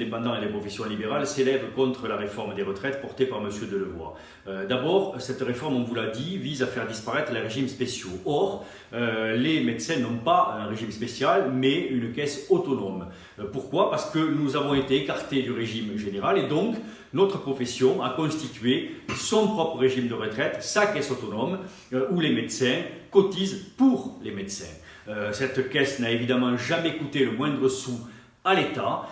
indépendants et les professions libérales s'élèvent contre la réforme des retraites portée par M. Delevoye. D'abord, cette réforme, on vous l'a dit, vise à faire disparaître les régimes spéciaux. Or, les médecins n'ont pas un régime spécial, mais une caisse autonome. Pourquoi? Parce que nous avons été écartés du régime général et donc notre profession a constitué son propre régime de retraite, sa caisse autonome, où les médecins cotisent pour les médecins. Cette caisse n'a évidemment jamais coûté le moindre sou à l'État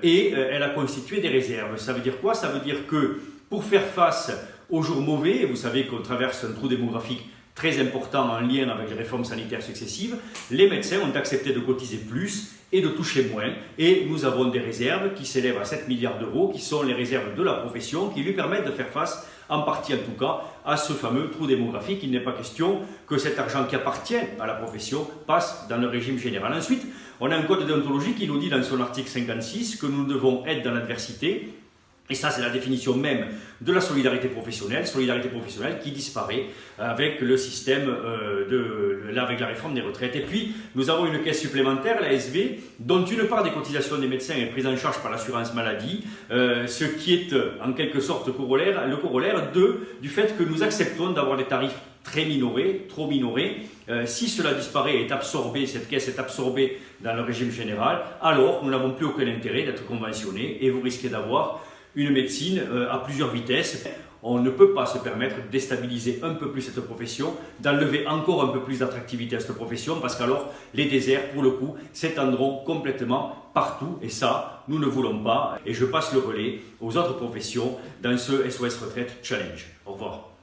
et elle a constitué des réserves. Ça veut dire quoi? Ça veut dire que pour faire face aux jours mauvais, vous savez qu'on traverse un trou démographique très important en lien avec les réformes sanitaires successives, les médecins ont accepté de cotiser plus et de toucher moins. Et nous avons des réserves qui s'élèvent à 7 milliards d'euros, qui sont les réserves de la profession, qui lui permettent de faire face, en partie en tout cas, à ce fameux trou démographique. Il n'est pas question que cet argent qui appartient à la profession passe dans le régime général. Ensuite, on a un code de déontologie qui nous dit dans son article 56 que nous devons être dans l'adversité. Et ça, c'est la définition même de la solidarité professionnelle qui disparaît avec le système, avec la réforme des retraites. Et puis, nous avons une caisse supplémentaire, la SV, dont une part des cotisations des médecins est prise en charge par l'assurance maladie, ce qui est en quelque sorte le corollaire du fait que nous acceptons d'avoir des tarifs très minorés, trop minorés. Si cela disparaît, cette caisse est absorbée dans le régime général, alors nous n'avons plus aucun intérêt d'être conventionnés et vous risquez d'avoir une médecine à plusieurs vitesses. On ne peut pas se permettre de déstabiliser un peu plus cette profession, d'enlever encore un peu plus d'attractivité à cette profession, parce qu'alors les déserts, pour le coup, s'étendront complètement partout. Et ça, nous ne voulons pas. Et je passe le relais aux autres professions dans ce SOS Retraite Challenge. Au revoir.